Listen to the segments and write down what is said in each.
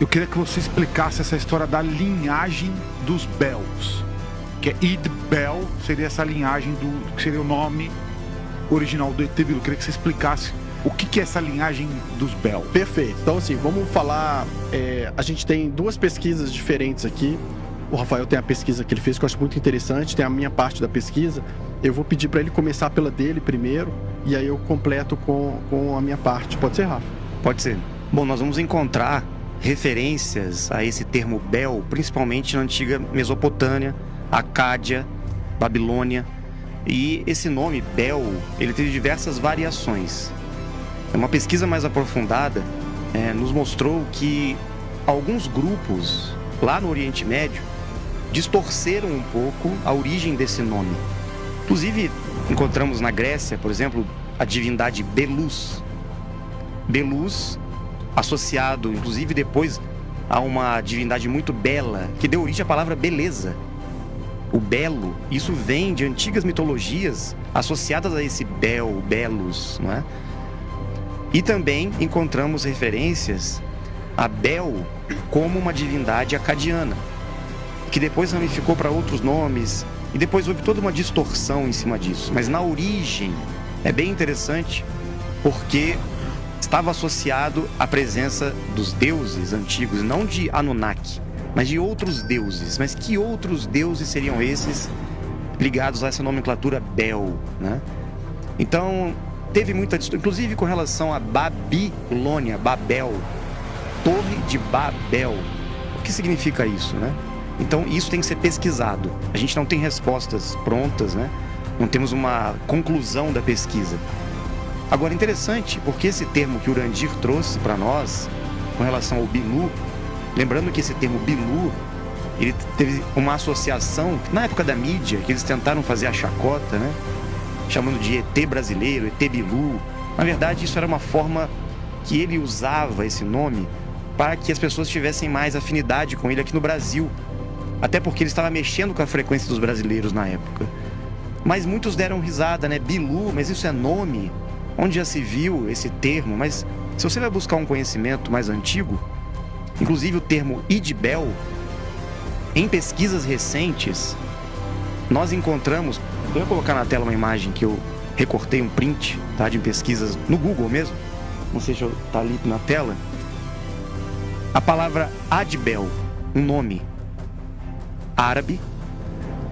eu queria que você explicasse essa história da linhagem dos Bels. Que é Id Bel, seria essa linhagem do que seria o nome original do ET Bilu. Eu queria que você explicasse o que é essa linhagem dos Bel. Perfeito. Então, assim, vamos falar... a gente tem duas pesquisas diferentes aqui. O Rafael tem a pesquisa que ele fez, que eu acho muito interessante. Tem a minha parte da pesquisa. Eu vou pedir para ele começar pela dele primeiro, e aí eu completo com a minha parte. Pode ser, Rafa? Pode ser. Bom, nós vamos encontrar referências a esse termo Bel, principalmente na antiga Mesopotâmia, Acádia, Babilônia. E esse nome, Bel, ele teve diversas variações. Uma pesquisa mais aprofundada nos mostrou que alguns grupos lá no Oriente Médio distorceram um pouco a origem desse nome. Inclusive, encontramos na Grécia, por exemplo, a divindade Belus. Belus, associado, inclusive, depois a uma divindade muito bela, que deu origem à palavra beleza. O belo, isso vem de antigas mitologias associadas a esse Bel, Belus, não é? E também encontramos referências a Bel como uma divindade acadiana, que depois ramificou para outros nomes, e depois houve toda uma distorção em cima disso. Mas na origem é bem interessante, porque estava associado à presença dos deuses antigos, não de Anunnaki, mas de outros deuses. Mas que outros deuses seriam esses ligados a essa nomenclatura Bel, né? Então, teve muita distorção, inclusive com relação a Babilônia, Babel, Torre de Babel. O que significa isso, né? Então, isso tem que ser pesquisado. A gente não tem respostas prontas, né? Não temos uma conclusão da pesquisa. Agora, interessante, porque esse termo que o Urandir trouxe para nós, com relação ao Bilu, lembrando que esse termo Bilu, ele teve uma associação, na época da mídia, que eles tentaram fazer a chacota, né? Chamando de ET brasileiro, ET Bilu. Na verdade, isso era uma forma que ele usava esse nome para que as pessoas tivessem mais afinidade com ele aqui no Brasil. Até porque ele estava mexendo com a frequência dos brasileiros na época. Mas muitos deram risada, né? Bilu, mas isso é nome? Onde já se viu esse termo? Mas se você vai buscar um conhecimento mais antigo, inclusive o termo Idbel, em pesquisas recentes, nós encontramos... Eu vou colocar na tela uma imagem que eu recortei um print, tá? De pesquisas no Google mesmo. Não sei se está ali na tela. A palavra Adbel, um nome árabe,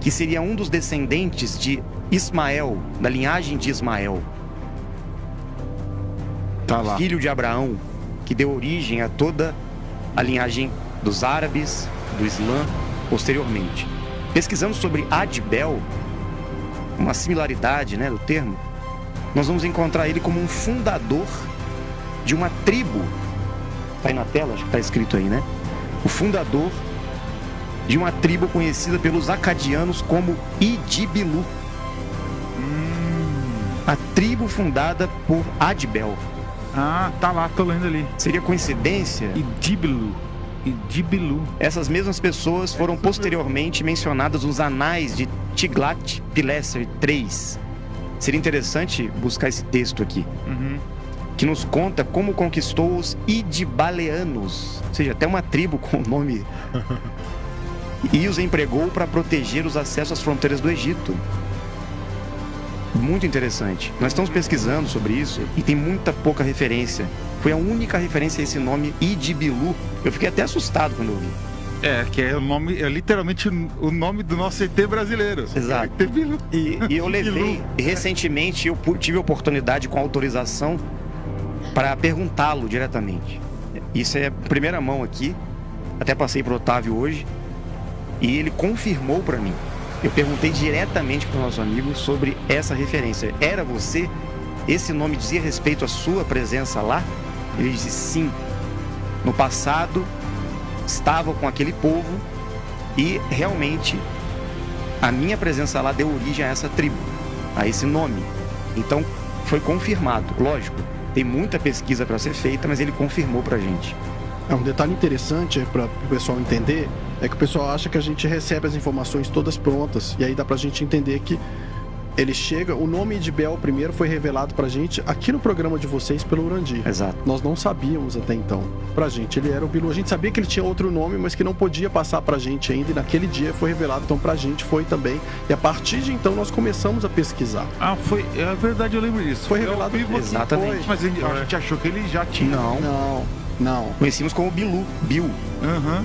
que seria um dos descendentes de Ismael, da linhagem de Ismael. Tá lá. Filho de Abraão, que deu origem a toda a linhagem dos árabes, do Islã, posteriormente. Pesquisando sobre Adbel, uma similaridade, né, do termo, nós vamos encontrar ele como um fundador de uma tribo. Tá aí na tela, acho que tá escrito aí, né? O fundador de uma tribo conhecida pelos acadianos como Idibilu. A tribo fundada por Adbel. Ah, tá lá, tô lendo ali. Seria coincidência? Idibilu. Essas mesmas pessoas foram posteriormente mencionadas nos anais de Tiglat-Pileser III. Seria interessante buscar esse texto aqui, que nos conta como conquistou os Idibaleanos, ou seja, até uma tribo com o nome, e os empregou para proteger os acessos às fronteiras do Egito. Muito interessante. Nós estamos pesquisando sobre isso e tem muita pouca referência. Foi a única referência a esse nome Idibilu. Eu fiquei até assustado quando eu vi. Que é o nome, é literalmente o nome do nosso ET brasileiro. Exato. ET Bilu. E eu levei, recentemente eu tive a oportunidade com autorização para perguntá-lo diretamente. Isso é primeira mão aqui. Até passei para o Otávio hoje e ele confirmou para mim. Eu perguntei diretamente para o nosso amigo sobre essa referência. Era você? Esse nome dizia respeito à sua presença lá? Ele disse sim. No passado, estava com aquele povo e realmente a minha presença lá deu origem a essa tribo, a esse nome. Então, foi confirmado. Lógico, tem muita pesquisa para ser feita, mas ele confirmou para a gente. Um detalhe interessante para o pessoal entender é que o pessoal acha que a gente recebe as informações todas prontas, e aí dá pra gente entender que Ele chega, o nome Idbel primeiro foi revelado pra gente aqui no programa de vocês pelo Urandir. Exato. Nós não sabíamos até então. Pra gente, ele era o Bilu. A gente sabia que ele tinha outro nome, mas que não podia passar pra gente ainda. E naquele dia foi revelado, então pra gente foi também. E a partir de então nós começamos a pesquisar. Foi. É verdade, eu lembro disso. Foi revelado. Exatamente. Mas a gente achou que ele já tinha. Não. Conhecíamos como Bilu, Bill.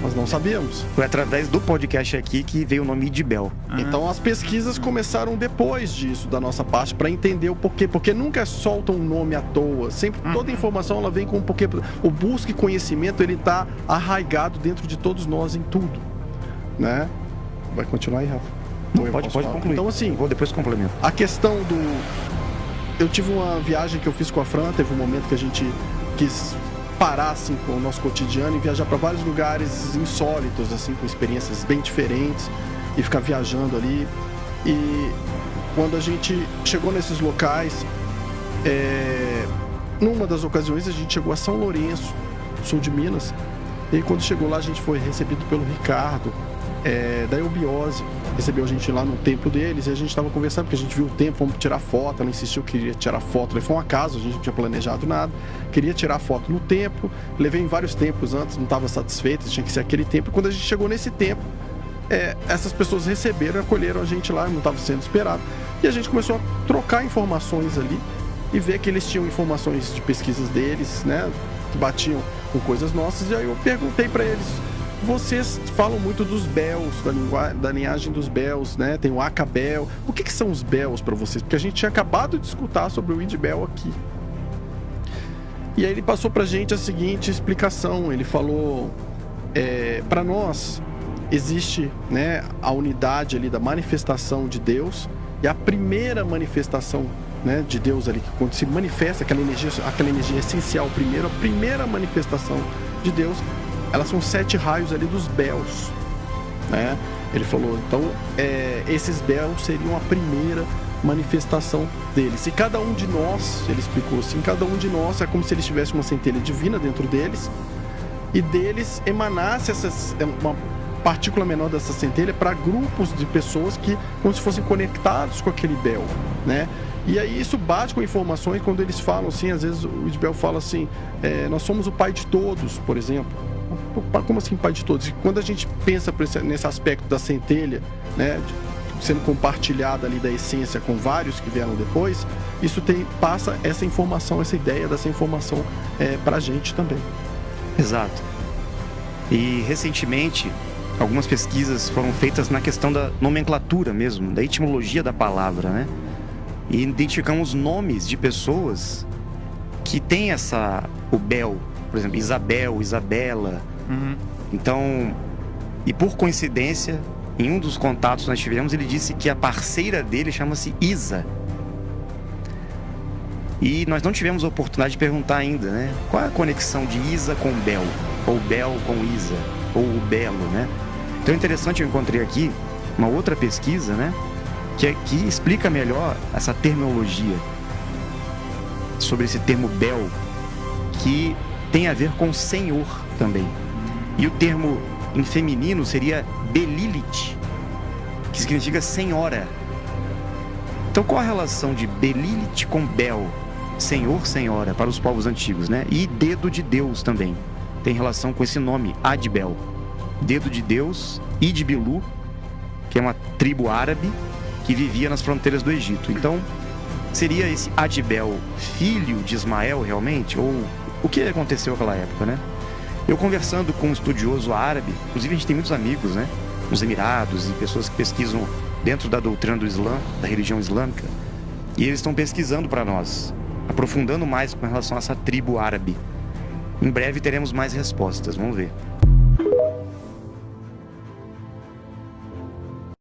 Nós não sabíamos. Foi através do podcast aqui que veio o nome Idbel. Então as pesquisas começaram depois disso, da nossa parte, para entender o porquê. Porque nunca soltam um nome à toa. Sempre, toda informação ela vem com um porquê. O busca e conhecimento, ele tá arraigado dentro de todos nós em tudo. Né? Vai continuar aí, Rafa? Pode concluir. Então assim, vou depois complemento. a questão do... Eu tive uma viagem que eu fiz com a Fran, teve um momento que a gente quis parar assim com o nosso cotidiano e viajar para vários lugares insólitos, assim, com experiências bem diferentes e ficar viajando ali. E quando a gente chegou nesses locais, numa das ocasiões a gente chegou a São Lourenço, sul de Minas, e aí, quando chegou lá a gente foi recebido pelo Ricardo, da Eubiose, recebeu a gente lá no templo deles e a gente estava conversando, porque a gente viu o templo, fomos tirar foto, ela insistiu que queria tirar foto, foi um acaso, a gente não tinha planejado nada, queria tirar foto no templo, levei em vários templos antes, não estava satisfeito, tinha que ser aquele templo. Quando a gente chegou nesse templo, essas pessoas receberam e acolheram a gente lá, não estava sendo esperado, e a gente começou a trocar informações ali e ver que eles tinham informações de pesquisas deles, né, que batiam com coisas nossas, e aí eu perguntei para eles: vocês falam muito dos Bels, da linhagem dos Bels, né? Tem o Acabel. O que são os Bels para vocês? Porque a gente tinha acabado de escutar sobre o Idbel aqui. E aí ele passou pra gente a seguinte explicação. Ele falou: para nós existe, né, a unidade ali da manifestação de Deus, e a primeira manifestação, né, de Deus ali, que quando se manifesta aquela energia essencial, a primeira manifestação de Deus, elas são 7 raios ali dos Bels, né? Ele falou, então, esses Bels seriam a primeira manifestação deles. E cada um de nós, ele explicou assim, cada um de nós é como se eles tivessem uma centelha divina dentro deles, e deles emanasse uma partícula menor dessa centelha para grupos de pessoas que, como se fossem conectados com aquele Bel, né? E aí isso bate com informações quando eles falam assim, às vezes o Idbel fala assim, nós somos o pai de todos, por exemplo. Como assim pai de todos? E quando a gente pensa nesse aspecto da centelha, né, sendo compartilhada ali da essência com vários que vieram depois, isso passa essa informação, essa ideia dessa informação pra gente também. Exato. E recentemente algumas pesquisas foram feitas na questão da nomenclatura mesmo, da etimologia da palavra, né? E identificamos nomes de pessoas que têm o Bel, por exemplo, Isabel, Isabela. Então, e por coincidência, em um dos contatos que nós tivemos, ele disse que a parceira dele chama-se Isa. E nós não tivemos a oportunidade de perguntar ainda, né? Qual é a conexão de Isa com Bel? Ou Bel com Isa? Ou o Belo, né? Então é interessante, eu encontrei aqui uma outra pesquisa, né? Que explica melhor essa terminologia sobre esse termo Bel, que tem a ver com Senhor também. E o termo em feminino seria Belilith, que significa Senhora. Então qual a relação de Belilith com Bel? Senhor, Senhora, para os povos antigos, né? E dedo de Deus também tem relação com esse nome, Adbel. Dedo de Deus, Idbilu, que é uma tribo árabe que vivia nas fronteiras do Egito. Então, seria esse Adbel filho de Ismael realmente? Ou o que aconteceu naquela época, né? Eu conversando com um estudioso árabe, inclusive a gente tem muitos amigos, né? Nos Emirados e pessoas que pesquisam dentro da doutrina do Islã, da religião islâmica, e eles estão pesquisando para nós, aprofundando mais com relação a essa tribo árabe. Em breve teremos mais respostas, vamos ver.